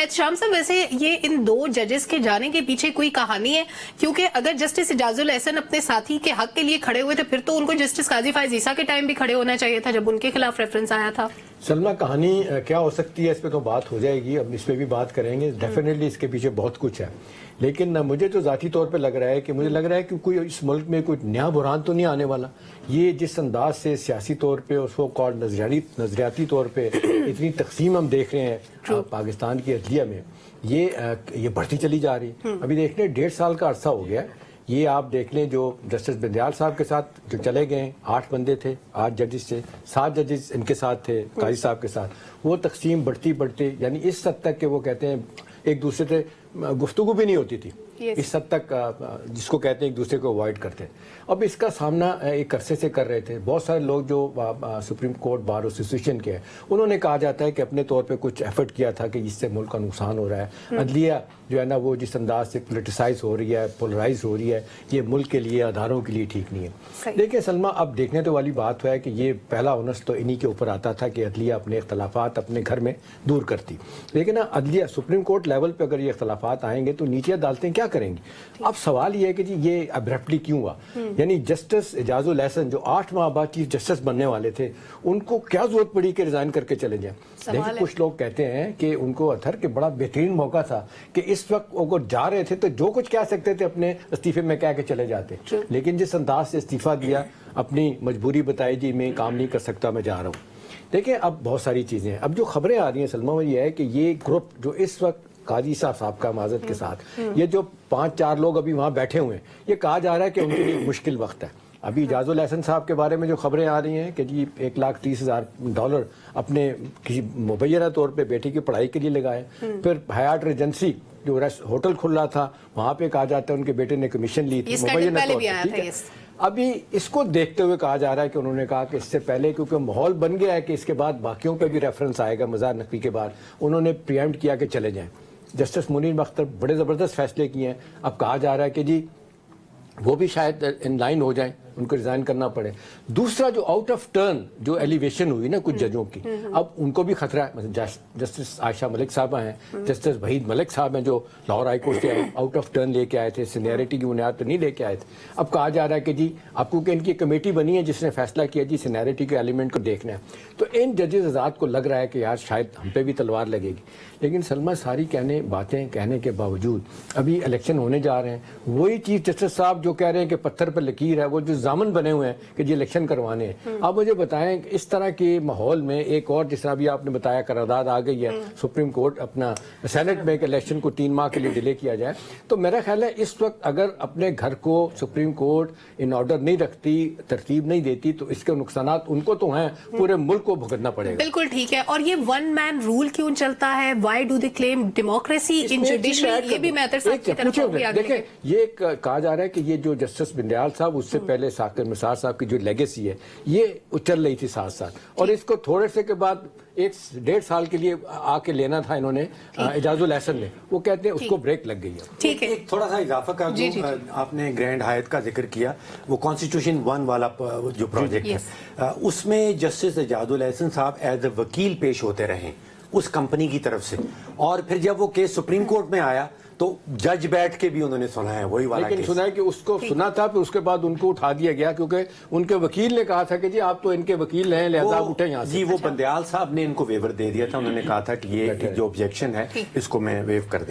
شام صاحب ویسے یہ ان دو ججز کے جانے کے پیچھے کوئی کہانی ہے؟ کیونکہ اگر جسٹس اعجاز الاحسن اپنے ساتھی کے حق کے لیے کھڑے ہوئے تھے پھر تو ان کو جسٹس قاضی فائز عیسیٰ کے ٹائم بھی کھڑے ہونا چاہیے تھا جب ان کے خلاف ریفرنس آیا تھا. سلمہ کہانی کیا ہو سکتی ہے اس پہ تو بات ہو جائے گی, اب اس پہ بھی بات کریں گے. ڈیفینیٹلی اس کے پیچھے بہت کچھ ہے, لیکن مجھے تو ذاتی طور پہ لگ رہا ہے کہ کوئی اس ملک میں کوئی نیا بحران تو نہیں آنے والا. یہ جس انداز سے سیاسی طور پہ اور سو کالڈ نظریاتی طور پہ اتنی تقسیم ہم دیکھ رہے ہیں پاکستان کی عدلیہ میں, یہ بڑھتی چلی جا رہی. ابھی دیکھ لیں 1.5 سال کا عرصہ ہو گیا. یہ آپ دیکھ لیں جو جسٹس بندیال صاحب کے ساتھ جو چلے گئے 8 بندے تھے, 8 ججز تھے, 7 ججز ان کے ساتھ تھے قاضی صاحب کے ساتھ, وہ تقسیم بڑھتی یعنی اس حد تک کہ وہ کہتے ہیں ایک دوسرے سے گفتگو بھی نہیں ہوتی تھی. اس حد تک جس کو کہتے ہیں ایک دوسرے کو اوائڈ کرتے. اب اس کا سامنا ایک عرصے سے کر رہے تھے بہت سارے لوگ جو سپریم کورٹ بار ایسوسیشن کے ہیں. انہوں نے کہا جاتا ہے کہ اپنے طور پہ کچھ ایفرٹ کیا تھا کہ اس سے ملک کا نقصان ہو رہا ہے, عدلیہ جو ہے نا وہ جس انداز سے پولیٹیسائز ہو رہی ہے, پولرائز ہو رہی ہے, یہ ملک کے لیے اداروں کے لیے ٹھیک نہیں ہے. دیکھیں سلمہ, اب دیکھنے تو والی بات ہے کہ یہ پہلا اونس تو انہی کے اوپر آتا تھا کہ عدلیہ اپنے اختلافات اپنے گھر میں دور کرتی, لیکن عدلیہ سپریم کورٹ لیول پہ اگر یہ اختلافات آئیں گے تو نیچے عدالتیں کیا کریں گی. اب سوال یہ ہے کہ جی یہ ابرپٹلی کیوں ہوا, یعنی جسٹس اعجاز الاحسن جو 8 ماہ بعد چیف جسٹس بننے والے تھے, ان کو کیا ضرورت پڑی کہ ریزائن کر کے چلے جائیں. دیکھیں کچھ لوگ کہتے ہیں کہ ان کو اطہر کہ بڑا بہترین موقع تھا کہ اس وقت اگر جا رہے تھے تو جو کچھ کہہ سکتے تھے اپنے استعفے میں کہہ کے چلے جاتے, لیکن جس انداز سے استعفیٰ دیا, اپنی مجبوری بتائی جی میں کام نہیں کر سکتا میں جا رہا ہوں. دیکھیں اب بہت ساری چیزیں ہیں. اب جو خبریں آ رہی ہیں سلمہ وہ یہ ہے کہ یہ گروپ جو اس وقت قاضی صاحب کا معذرت کے ساتھ یہ جو 5-4 لوگ ابھی وہاں بیٹھے ہوئے ہیں, یہ کہا جا رہا ہے کہ ان کے لیے مشکل وقت ہے. ابھی اعجاز الاحسن صاحب کے بارے میں جو خبریں آ رہی ہیں کہ جی $130,000 اپنے کسی مبینہ طور پہ بیٹی کی پڑھائی کے لیے لگائے. پھر حیات ریجنسی جو ہوٹل کھل رہا تھا وہاں پہ کہا جاتا ہے ان کے بیٹے نے کمیشن لی تھی مبینہ طور پہ. ابھی اس کو دیکھتے ہوئے کہا جا رہا ہے کہ انہوں نے کہا کہ اس سے پہلے کیونکہ ماحول بن گیا ہے کہ اس کے بعد باقیوں پہ بھی ریفرنس آئے گا مزار نقوی کے بعد, انہوں نے پریمپٹ کیا کہ چلے جائیں. جسٹس منیر مختار بڑے زبردست فیصلے کیے ہیں. اب کہا جا رہا ہے کہ جی وہ بھی شاید ان لائن ہو جائیں, ان کو ریزائن کرنا پڑے. دوسرا جو آؤٹ آف ٹرن جو ایلیویشن ہوئی نا کچھ ججوں کی, اب ان کو بھی خطرہ ہے. مثلا جسٹس عائشہ ملک صاحبہ ہیں, جسٹس وحید ملک صاحب ہیں جو لاہور ہائی کورٹ سے آؤٹ آف ٹرن لے کے آئے تھے, سینیئرٹی کی بنیاد پر نہیں لے کے آئے تھے. اب کہا جا رہا ہے کہ جی آپ کو کہ ان کی کمیٹی بنی ہے جس نے فیصلہ کیا جی سینیئرٹی کے ایلیمنٹ کو دیکھنا ہے. تو ان ججز آزاد کو لگ رہا ہے کہ یار شاید ہم پہ بھی تلوار لگے گی. لیکن سلمہ ساری باتیں کہنے کے باوجود ابھی الیکشن ہونے جا رہے ہیں. وہی چیف جسٹس صاحب جو کہہ رہے ہیں کہ پتھر پہ لکیر ہے, وہ جو ضامن بنے ہوئے ہیں کہ جی الیکشن کروانے ہیں. آپ مجھے بتائیں کہ اس طرح کے ماحول میں ایک اور جس طرح بھی آپ نے بتایا قرارداد آ گئی ہے سپریم کورٹ اپنا سینٹ میں کہ الیکشن کو 3 ماہ کے لیے ڈیلے کیا جائے, تو میرا خیال ہے اس وقت اگر اپنے گھر کو سپریم کورٹ ان آرڈر نہیں رکھتی, ترتیب نہیں دیتی, تو اس کے نقصانات ان کو تو ہیں, پورے ملک کو بھگتنا پڑے گا. بالکل ٹھیک ہے. اور یہ ون مین رول کیوں چلتا ہے؟ Why do they claim democracy in judiciary? یہ بھی میں اطہر صاحب کی طرف دیکھیں یہ کہا جا رہا ہے کہ یہ جو جسٹس بندیال صاحب اس سے پہلے ثاقب نثار صاحب کی جو لیگیسی ہے یہ چل رہی تھی ساتھ, اور اس کو تھوڑے سے کے بعد 1.5 سال کے لیے آ کے لینا تھا انہوں نے اعجاز الاحسن نے, وہ کہتے ہیں اس کو بریک لگ گئی ہے. ٹھیک ہے, ایک تھوڑا سا اضافہ کر دوں. آپ نے گرینڈ ہائت کا ذکر کیا, وہ کانسٹیٹیوشن 1 والا جو پروجیکٹ ہے اس میں جسٹس اعجاز الاحسن صاحب ایز اے وکیل پیش ہوتے رہے اس کمپنی کی طرف سے, اور پھر جب وہ کیس سپریم کورٹ میں آیا تو جج بیٹھ کے بھی انہوں نے سنا ہے وہی والا لیکن سنا ہے کہ اس کو سنا تھا, پھر اس کے بعد ان کو اٹھا دیا گیا کیونکہ ان کے وکیل نے کہا تھا کہ جی آپ تو ان کے وکیل ہیں لہذا اٹھیں یہاں سے. جی وہ بندیال صاحب نے ان کو ویور دے دیا تھا, انہوں نے کہا تھا کہ یہ جو آبجیکشن ہے اس کو میں ویو کر دیں.